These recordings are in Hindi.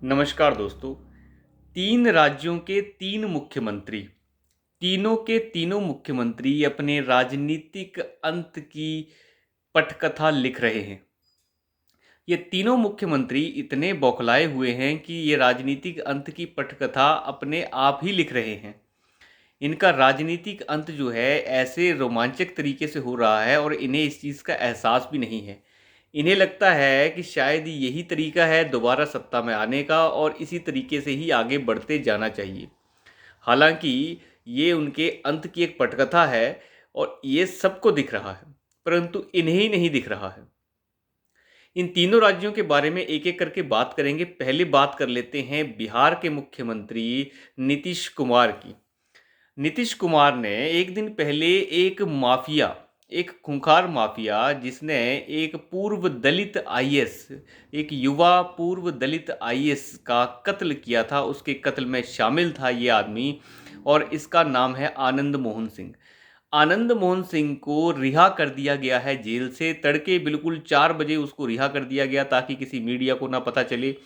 नमस्कार दोस्तों। 3 राज्यों के 3 मुख्यमंत्री, तीनों के तीनों मुख्यमंत्री अपने राजनीतिक अंत की पटकथा लिख रहे हैं। ये तीनों मुख्यमंत्री इतने बौखलाए हुए हैं कि ये राजनीतिक अंत की पटकथा अपने आप ही लिख रहे हैं। इनका राजनीतिक अंत जो है ऐसे रोमांचक तरीके से हो रहा है और इन्हें इस चीज़ का एहसास भी नहीं है। इन्हें लगता है कि शायद यही तरीका है दोबारा सत्ता में आने का और इसी तरीके से ही आगे बढ़ते जाना चाहिए। हालांकि ये उनके अंत की एक पटकथा है और ये सबको दिख रहा है, परंतु इन्हें ही नहीं दिख रहा है। इन तीनों राज्यों के बारे में एक-एक करके बात करेंगे। पहले बात कर लेते हैं बिहार के मुख्यमंत्री नीतीश कुमार की। नीतीश कुमार ने एक दिन पहले एक माफिया, एक खूंखार माफिया जिसने एक पूर्व दलित आईएएस, एक युवा पूर्व दलित आईएएस का कत्ल किया था, उसके कत्ल में शामिल था ये आदमी और इसका नाम है आनंद मोहन सिंह। आनंद मोहन सिंह को रिहा कर दिया गया है जेल से। तड़के बिल्कुल 4 बजे उसको रिहा कर दिया गया ताकि किसी मीडिया को ना पता चले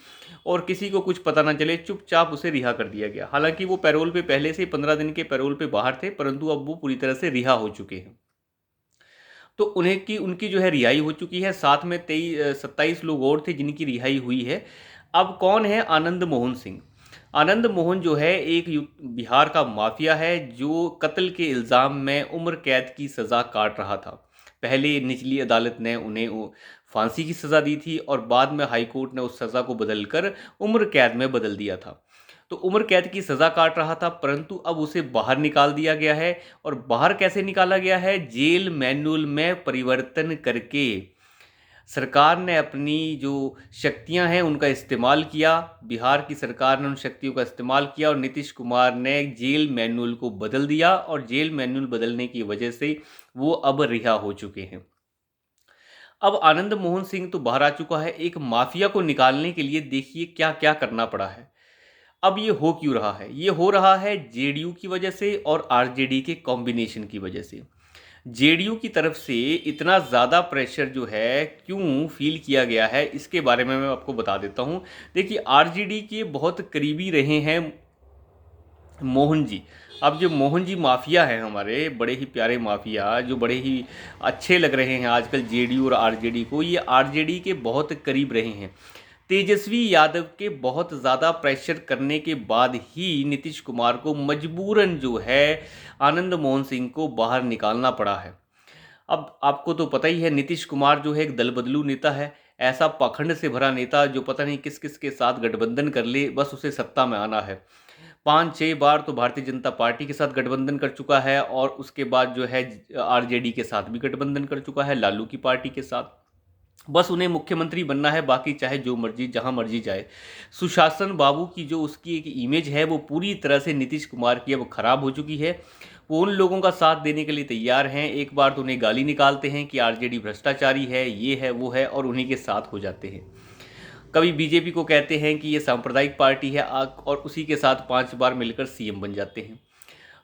और किसी को कुछ पता ना चले, चुपचाप उसे रिहा कर दिया गया। हालांकि वो पैरोल पे पहले से 15 दिन के पैरोल पे बाहर थे, परंतु अब वो पूरी तरह से रिहा हो चुके हैं। तो उन्हें की उनकी जो है रिहाई हो चुकी है। साथ में 27 लोग और थे जिनकी रिहाई हुई है। अब कौन है आनंद मोहन सिंह? आनंद मोहन जो है एक बिहार का माफिया है जो कत्ल के इल्ज़ाम में उम्र कैद की सज़ा काट रहा था। पहले निचली अदालत ने उन्हें फांसी की सज़ा दी थी और बाद में हाई कोर्ट ने उस सज़ा को बदलकर उम्र कैद में बदल दिया था। तो उम्र कैद की सज़ा काट रहा था, परंतु अब उसे बाहर निकाल दिया गया है। और बाहर कैसे निकाला गया है? जेल मैनुअल में परिवर्तन करके। सरकार ने अपनी जो शक्तियां हैं उनका इस्तेमाल किया, बिहार की सरकार ने उन शक्तियों का इस्तेमाल किया और नीतीश कुमार ने जेल मैनुअल को बदल दिया और जेल मैनुअल बदलने की वजह से वो अब रिहा हो चुके हैं। अब आनंद मोहन सिंह तो बाहर आ चुका है। एक माफिया को निकालने के लिए देखिए क्या क्या करना पड़ा है। अब ये हो क्यों रहा है? ये हो रहा है जेडीयू की वजह से और आरजेडी के कॉम्बिनेशन की वजह से। जेडीयू की तरफ से इतना ज़्यादा प्रेशर जो है क्यों फील किया गया है, इसके बारे में मैं आपको बता देता हूँ। देखिए, आरजेडी के बहुत करीबी रहे हैं मोहन जी। अब जो मोहन जी माफिया हैं, हमारे बड़े ही प्यारे माफिया जो बड़े ही अच्छे लग रहे हैं आजकल जेडीयू और आरजेडी को, ये आरजेडी के बहुत करीब रहे हैं। तेजस्वी यादव के बहुत ज़्यादा प्रेशर करने के बाद ही नीतीश कुमार को मजबूरन जो है आनंद मोहन सिंह को बाहर निकालना पड़ा है। अब आपको तो पता ही है, नीतीश कुमार जो है एक दल बदलू नेता है। ऐसा पाखंड से भरा नेता जो पता नहीं किस किस के साथ गठबंधन कर ले, बस उसे सत्ता में आना है। 5-6 बार तो भारतीय जनता पार्टी के साथ गठबंधन कर चुका है और उसके बाद जो है आरजेडी के साथ भी गठबंधन कर चुका है, लालू की पार्टी के साथ। बस उन्हें मुख्यमंत्री बनना है, बाकी चाहे जो मर्जी जहां मर्जी जाए। सुशासन बाबू की जो उसकी एक इमेज है वो पूरी तरह से नीतीश कुमार की अब खराब हो चुकी है। वो उन लोगों का साथ देने के लिए तैयार हैं। एक बार तो उन्हें गाली निकालते हैं कि आरजेडी भ्रष्टाचारी है, ये है वो है, और उन्हीं के साथ हो जाते हैं। कभी बीजेपी को कहते हैं कि ये सांप्रदायिक पार्टी है और उसी के साथ 5 बार मिलकर सीएम बन जाते हैं।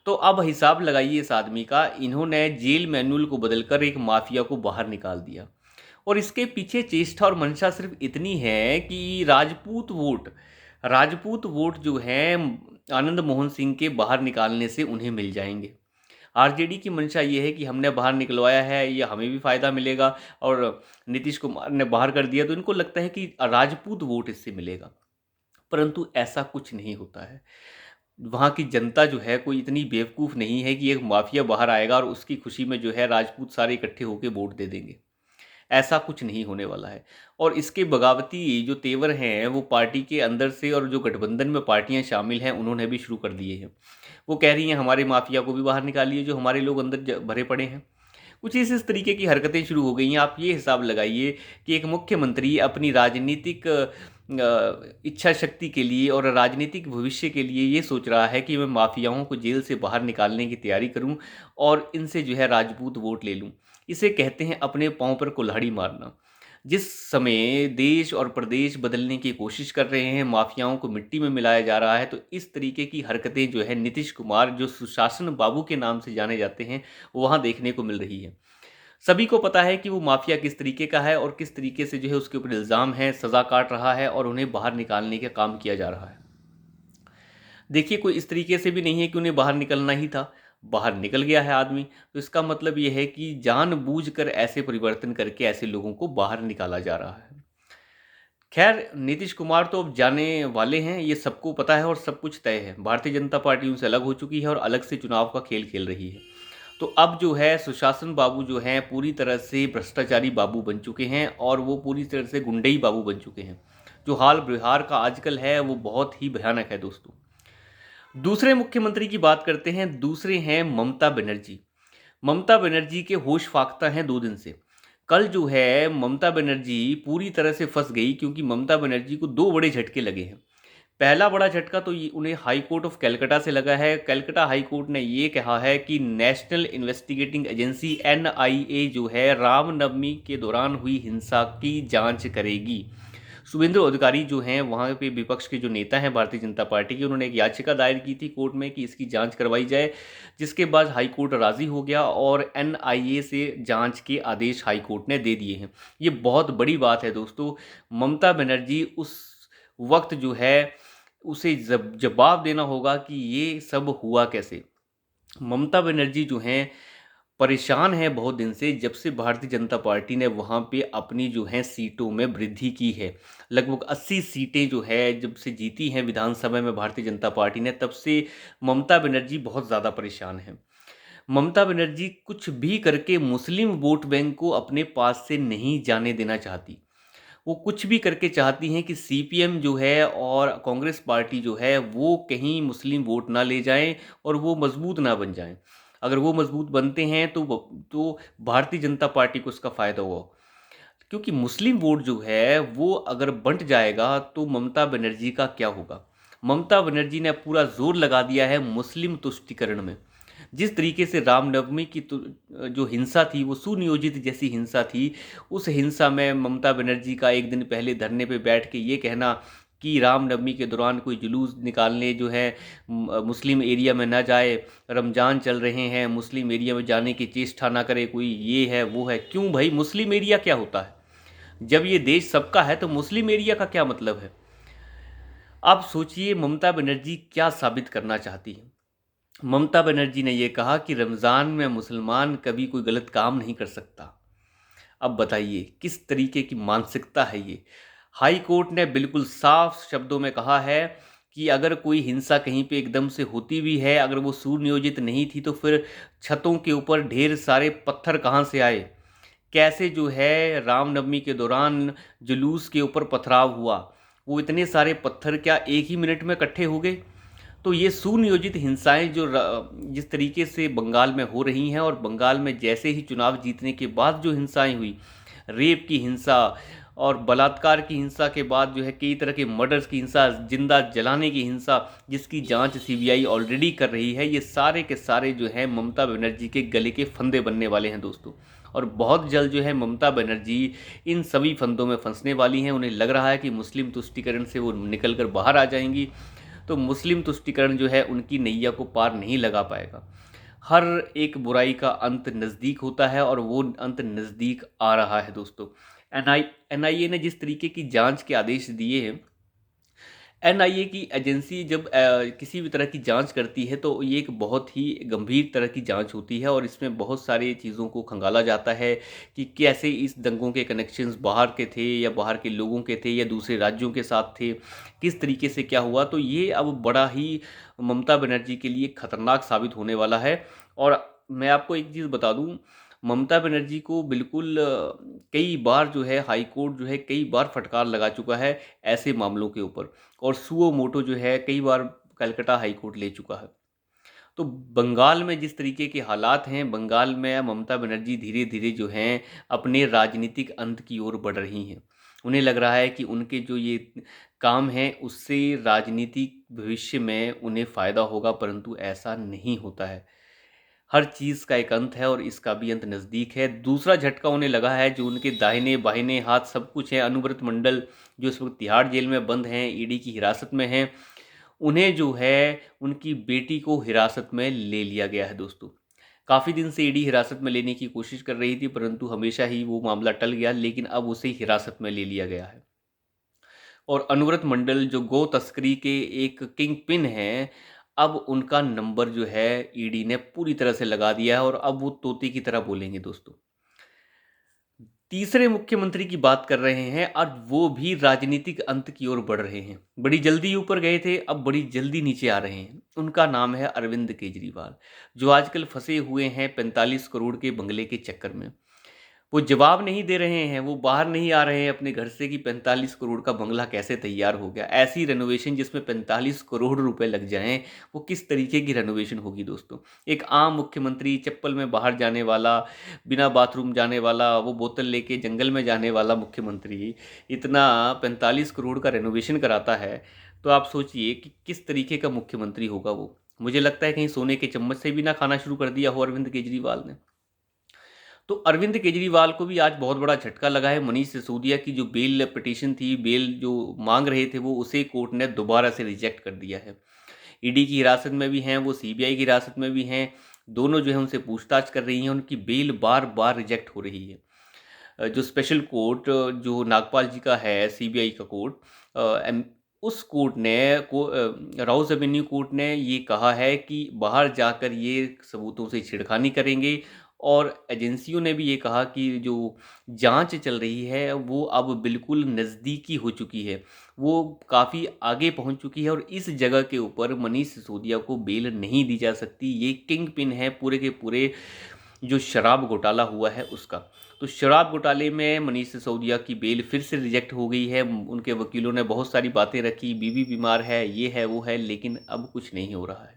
तो अब हिसाब लगाइए इस आदमी का। इन्होंने जेल मैनुअल को बदलकर एक माफिया को बाहर निकाल दिया और इसके पीछे चेष्टा और मंशा सिर्फ इतनी है कि राजपूत वोट जो हैं आनंद मोहन सिंह के बाहर निकालने से उन्हें मिल जाएंगे। आरजेडी की मंशा ये है कि हमने बाहर निकलवाया है, ये हमें भी फ़ायदा मिलेगा, और नीतीश कुमार ने बाहर कर दिया तो इनको लगता है कि राजपूत वोट इससे मिलेगा। परंतु ऐसा कुछ नहीं होता है। वहाँ की जनता जो है कोई इतनी बेवकूफ़ नहीं है कि एक माफिया बाहर आएगा और उसकी खुशी में जो है राजपूत सारे इकट्ठे होकर वोट दे देंगे। ऐसा कुछ नहीं होने वाला है। और इसके बगावती जो तेवर हैं वो पार्टी के अंदर से, और जो गठबंधन में पार्टियां शामिल हैं उन्होंने भी शुरू कर दिए हैं। वो कह रही हैं हमारे माफिया को भी बाहर निकालिए जो हमारे लोग अंदर भरे पड़े हैं। कुछ इस तरीके की हरकतें शुरू हो गई हैं। आप ये हिसाब लगाइए कि एक मुख्यमंत्री अपनी राजनीतिक इच्छा शक्ति के लिए और राजनीतिक भविष्य के लिए ये सोच रहा है कि मैं माफियाओं को जेल से बाहर निकालने की तैयारी करूं और इनसे जो है राजपूत वोट ले लूं। इसे कहते हैं अपने पाँव पर कुल्हाड़ी मारना। जिस समय देश और प्रदेश बदलने की कोशिश कर रहे हैं, माफियाओं को मिट्टी में मिलाया जा रहा है, तो इस तरीके की हरकतें जो है नीतीश कुमार जो सुशासन बाबू के नाम से जाने जाते हैं वहाँ देखने को मिल रही है। सभी को पता है कि वो माफिया किस तरीके का है और किस तरीके से जो है उसके ऊपर इल्ज़ाम है, सज़ा काट रहा है और उन्हें बाहर निकालने का काम किया जा रहा है। देखिए, कोई इस तरीके से भी नहीं है कि उन्हें बाहर निकलना ही था, बाहर निकल गया है आदमी, तो इसका मतलब ये है कि जानबूझकर ऐसे परिवर्तन करके ऐसे लोगों को बाहर निकाला जा रहा है। खैर, नीतीश कुमार तो अब जाने वाले हैं, ये सबको पता है और सब कुछ तय है। भारतीय जनता पार्टी उनसे अलग हो चुकी है और अलग से चुनाव का खेल खेल रही है। तो अब जो है सुशासन बाबू जो हैं पूरी तरह से भ्रष्टाचारी बाबू बन चुके हैं और वो पूरी तरह से गुंडई बाबू बन चुके हैं। जो हाल बिहार का आजकल है वो बहुत ही भयानक है दोस्तों। दूसरे मुख्यमंत्री की बात करते हैं, दूसरे हैं ममता बनर्जी। ममता बनर्जी के होश फाख्ता हैं 2 दिन से। कल जो है ममता बनर्जी पूरी तरह से फँस गई क्योंकि ममता बनर्जी को 2 बड़े झटके लगे हैं। पहला बड़ा झटका तो ये उन्हें हाई कोर्ट ऑफ कलकत्ता से लगा है। कलकत्ता हाई कोर्ट ने ये कहा है कि नेशनल इन्वेस्टिगेटिंग एजेंसी एनआईए जो है रामनवमी के दौरान हुई हिंसा की जांच करेगी। शुभेंदु अधिकारी जो हैं वहाँ पे विपक्ष के जो नेता हैं भारतीय जनता पार्टी के, उन्होंने एक याचिका दायर की थी कोर्ट में कि इसकी जांच करवाई जाए, जिसके बाद हाई कोर्ट राज़ी हो गया और एनआईए से जांच के आदेश हाई कोर्ट ने दे दिए हैं। ये बहुत बड़ी बात है दोस्तों। ममता बनर्जी उस वक्त जो है उसे जवाब देना होगा कि ये सब हुआ कैसे। ममता बनर्जी जो हैं परेशान है बहुत दिन से, जब से भारतीय जनता पार्टी ने वहाँ पे अपनी जो है सीटों में वृद्धि की है। लगभग 80 सीटें जो है जब से जीती हैं विधानसभा में भारतीय जनता पार्टी ने, तब से ममता बनर्जी बहुत ज़्यादा परेशान है। ममता बनर्जी कुछ भी करके मुस्लिम वोट बैंक को अपने पास से नहीं जाने देना चाहती। वो कुछ भी करके चाहती हैं कि सीपीएम जो है और कांग्रेस पार्टी जो है वो कहीं मुस्लिम वोट ना ले जाएं और वो मजबूत ना बन जाएं। अगर वो मजबूत बनते हैं तो भारतीय जनता पार्टी को उसका फ़ायदा हुआ, क्योंकि मुस्लिम वोट जो है वो अगर बंट जाएगा तो ममता बनर्जी का क्या होगा। ममता बनर्जी ने पूरा जोर लगा दिया है मुस्लिम तुष्टिकरण में। जिस तरीके से रामनवमी की जो हिंसा थी वो सुनियोजित जैसी हिंसा थी, उस हिंसा में ममता बनर्जी का एक दिन पहले धरने पे बैठ के ये कहना कि रामनवमी के दौरान कोई जुलूस निकालने जो है मुस्लिम एरिया में ना जाए, रमज़ान चल रहे हैं, मुस्लिम एरिया में जाने की चेष्टा ना करे कोई, ये है वो है। क्यों भाई, मुस्लिम एरिया क्या होता है? जब ये देश सबका है तो मुस्लिम एरिया का क्या मतलब है? आप सोचिए ममता बनर्जी क्या साबित करना चाहती है। ममता बनर्जी ने यह कहा कि रमज़ान में मुसलमान कभी कोई गलत काम नहीं कर सकता। अब बताइए किस तरीके की मानसिकता है ये। हाई कोर्ट ने बिल्कुल साफ शब्दों में कहा है कि अगर कोई हिंसा कहीं पे एकदम से होती भी है, अगर वो सुनियोजित नहीं थी, तो फिर छतों के ऊपर ढेर सारे पत्थर कहाँ से आए? कैसे जो है रामनवमी के दौरान जुलूस के ऊपर पथराव हुआ? वो इतने सारे पत्थर क्या एक ही मिनट में इकट्ठे हो गए? तो ये सुनियोजित हिंसाएं जो जिस तरीके से बंगाल में हो रही हैं, और बंगाल में जैसे ही चुनाव जीतने के बाद जो हिंसाएं हुई, रेप की हिंसा और बलात्कार की हिंसा के बाद जो है कई तरह के मर्डर्स की हिंसा, जिंदा जलाने की हिंसा, जिसकी जांच सीबीआई ऑलरेडी कर रही है, ये सारे के सारे जो है ममता बनर्जी के गले के फंदे बनने वाले हैं दोस्तों। और बहुत जल्द जो है ममता बनर्जी इन सभी फंदों में फंसने वाली हैं। उन्हें लग रहा है कि मुस्लिम तुष्टीकरण से वो निकल कर बाहर आ जाएंगी, तो मुस्लिम तुष्टीकरण जो है उनकी नैया को पार नहीं लगा पाएगा। हर एक बुराई का अंत नज़दीक होता है और वो अंत नज़दीक आ रहा है दोस्तों। एनआईए ने जिस तरीके की जांच के आदेश दिए हैं, एनआईए की एजेंसी जब किसी भी तरह की जांच करती है तो ये एक बहुत ही गंभीर तरह की जांच होती है और इसमें बहुत सारी चीज़ों को खंगाला जाता है कि कैसे इस दंगों के कनेक्शंस बाहर के थे या बाहर के लोगों के थे या दूसरे राज्यों के साथ थे, किस तरीके से क्या हुआ। तो ये अब बड़ा ही ममता बनर्जी के लिए खतरनाक साबित होने वाला है। और मैं आपको एक चीज़ बता दूं, ममता बनर्जी को बिल्कुल कई बार जो है हाई कोर्ट जो है कई बार फटकार लगा चुका है ऐसे मामलों के ऊपर, और सुओ मोटो जो है कई बार कलकत्ता हाई कोर्ट ले चुका है। तो बंगाल में जिस तरीके के हालात हैं, बंगाल में ममता बनर्जी धीरे धीरे जो हैं अपने राजनीतिक अंत की ओर बढ़ रही हैं। उन्हें लग रहा है कि उनके जो ये काम हैं उससे राजनीतिक भविष्य में उन्हें फ़ायदा होगा, परंतु ऐसा नहीं होता है। हर चीज़ का एक अंत है और इसका भी अंत नज़दीक है। दूसरा झटका उन्हें लगा है, जो उनके दाहिने बाहिने हाथ सब कुछ है, अनुव्रत मंडल जो इस वक्त तिहाड़ जेल में बंद हैं, ईडी की हिरासत में हैं, उन्हें जो है उनकी बेटी को हिरासत में ले लिया गया है दोस्तों। काफ़ी दिन से ईडी हिरासत में लेने की कोशिश कर रही थी, परंतु हमेशा ही वो मामला टल गया, लेकिन अब उसे हिरासत में ले लिया गया है। और अनुव्रत मंडल जो गो तस्करी के एक किंग पिन हैं, अब उनका नंबर जो है ईडी ने पूरी तरह से लगा दिया है और अब वो तोते की तरह बोलेंगे दोस्तों। तीसरे मुख्यमंत्री की बात कर रहे हैं और वो भी राजनीतिक अंत की ओर बढ़ रहे हैं। बड़ी जल्दी ऊपर गए थे, अब बड़ी जल्दी नीचे आ रहे हैं। उनका नाम है अरविंद केजरीवाल, जो आजकल फंसे हुए हैं 45 करोड़ के बंगले के चक्कर में। वो जवाब नहीं दे रहे हैं, वो बाहर नहीं आ रहे हैं अपने घर से कि 45 करोड़ का बंगला कैसे तैयार हो गया। ऐसी रेनोवेशन जिसमें 45 करोड़ रुपए लग जाएं, वो किस तरीके की रेनोवेशन होगी दोस्तों। एक आम मुख्यमंत्री, चप्पल में बाहर जाने वाला, बिना बाथरूम जाने वाला, वो बोतल लेके जंगल में जाने वाला मुख्यमंत्री इतना 45 करोड़ का रेनोवेशन कराता है, तो आप सोचिए कि किस तरीके का मुख्यमंत्री होगा वो। मुझे लगता है कहीं सोने के चम्मच से भी ना खाना शुरू कर दिया हो अरविंद केजरीवाल ने। तो अरविंद केजरीवाल को भी आज बहुत बड़ा झटका लगा है। मनीष सिसोदिया की जो बेल पिटीशन थी, बेल जो मांग रहे थे, वो उसे कोर्ट ने दोबारा से रिजेक्ट कर दिया है। ईडी की हिरासत में भी हैं, वो सीबीआई की हिरासत में भी हैं। दोनों जो है उनसे पूछताछ कर रही हैं, उनकी बेल बार बार रिजेक्ट हो रही है। जो स्पेशल कोर्ट जो नागपाल जी का है, सीबीआई का कोर्ट, उस कोर्ट ने राउस एवेन्यू कोर्ट ने ये कहा है कि बाहर जाकर ये सबूतों से छेड़खानी करेंगे। और एजेंसियों ने भी ये कहा कि जो जांच चल रही है वो अब बिल्कुल नज़दीकी हो चुकी है, वो काफ़ी आगे पहुंच चुकी है और इस जगह के ऊपर मनीष सिसोदिया को बेल नहीं दी जा सकती। ये किंग पिन है पूरे के पूरे जो शराब घोटाला हुआ है उसका। तो शराब घोटाले में मनीष सिसोदिया की बेल फिर से रिजेक्ट हो गई है। उनके वकीलों ने बहुत सारी बातें रखी, बीवी बीमार है, ये है वो है, लेकिन अब कुछ नहीं हो रहा है।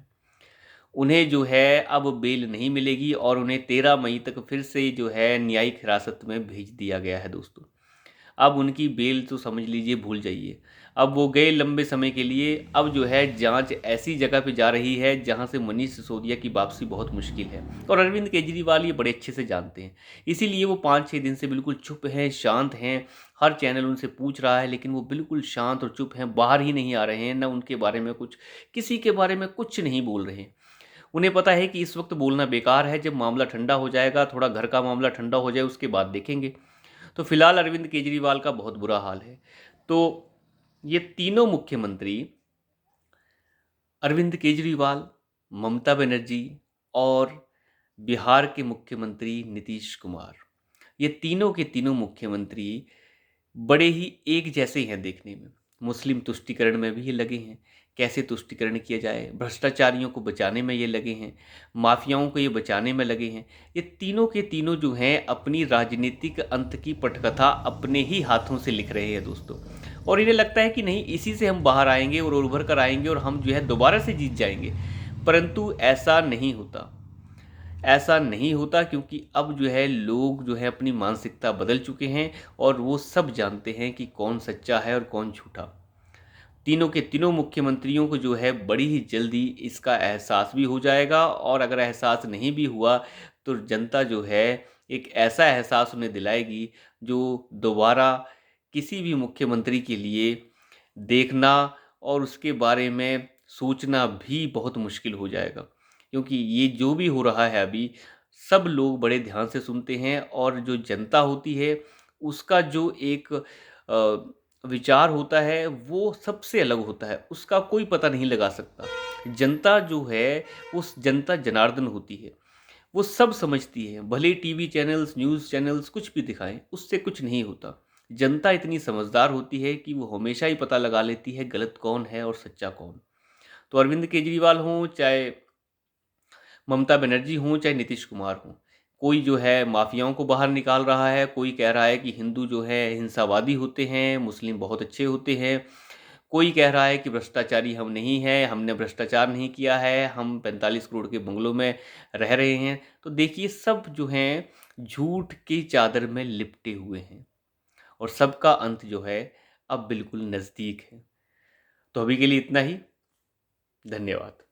उन्हें जो है अब बेल नहीं मिलेगी और उन्हें 13 मई तक फिर से जो है न्यायिक हिरासत में भेज दिया गया है दोस्तों। अब उनकी बेल तो समझ लीजिए भूल जाइए। अब वो गए लंबे समय के लिए। अब जो है जांच ऐसी जगह पे जा रही है जहां से मनीष सिसोदिया की वापसी बहुत मुश्किल है और अरविंद केजरीवाल ये बड़े अच्छे से जानते हैं। इसीलिए वो 5-6 दिन से बिल्कुल चुप हैं, शांत हैं। हर चैनल उनसे पूछ रहा है लेकिन वो बिल्कुल शांत और चुप हैं, बाहर ही नहीं आ रहे हैं, ना उनके बारे में कुछ, किसी के बारे में कुछ नहीं बोल रहे हैं। उन्हें पता है कि इस वक्त बोलना बेकार है, जब मामला ठंडा हो जाएगा, थोड़ा घर का मामला ठंडा हो जाए उसके बाद देखेंगे। तो फिलहाल अरविंद केजरीवाल का बहुत बुरा हाल है। तो ये तीनों मुख्यमंत्री, अरविंद केजरीवाल, ममता बनर्जी और बिहार के मुख्यमंत्री नीतीश कुमार, ये तीनों के तीनों मुख्यमंत्री बड़े ही एक जैसे हैं देखने में। मुस्लिम तुष्टीकरण में भी ये लगे हैं, कैसे तुष्टीकरण किया जाए, भ्रष्टाचारियों को बचाने में ये लगे हैं, माफियाओं को ये बचाने में लगे हैं। ये तीनों के तीनों जो हैं अपनी राजनीतिक अंत की पटकथा अपने ही हाथों से लिख रहे हैं दोस्तों। और इन्हें लगता है कि नहीं, इसी से हम बाहर आएंगे और उभर कर आएंगे और हम जो है दोबारा से जीत जाएंगे। परंतु ऐसा नहीं होता, ऐसा नहीं होता, क्योंकि अब जो है लोग जो है अपनी मानसिकता बदल चुके हैं और वो सब जानते हैं कि कौन सच्चा है और कौन झूठा। तीनों के तीनों मुख्यमंत्रियों को जो है बड़ी ही जल्दी इसका एहसास भी हो जाएगा और अगर एहसास नहीं भी हुआ तो जनता जो है एक ऐसा एहसास उन्हें दिलाएगी जो दोबारा किसी भी मुख्यमंत्री के लिए देखना और उसके बारे में सोचना भी बहुत मुश्किल हो जाएगा। क्योंकि ये जो भी हो रहा है अभी, सब लोग बड़े ध्यान से सुनते हैं और जो जनता होती है उसका जो एक विचार होता है वो सबसे अलग होता है, उसका कोई पता नहीं लगा सकता। जनता जो है वो जनता जनार्दन होती है, वो सब समझती है, भले टीवी चैनल्स, न्यूज़ चैनल्स कुछ भी दिखाएं, उससे कुछ नहीं होता। जनता इतनी समझदार होती है कि वो हमेशा ही पता लगा लेती है गलत कौन है और सच्चा कौन। तो अरविंद केजरीवाल हों, चाहे ममता बनर्जी हों, चाहे नीतीश कुमार हों, कोई जो है माफियाओं को बाहर निकाल रहा है, कोई कह रहा है कि हिंदू जो है हिंसावादी होते हैं, मुस्लिम बहुत अच्छे होते हैं, कोई कह रहा है कि भ्रष्टाचारी हम नहीं हैं, हमने भ्रष्टाचार नहीं किया है, हम 45 करोड़ के बंगलों में रह रहे हैं। तो देखिए सब जो हैं झूठ की चादर में लिपटे हुए हैं और सबका अंत जो है अब बिल्कुल नज़दीक है। तो अभी के लिए इतना ही। धन्यवाद।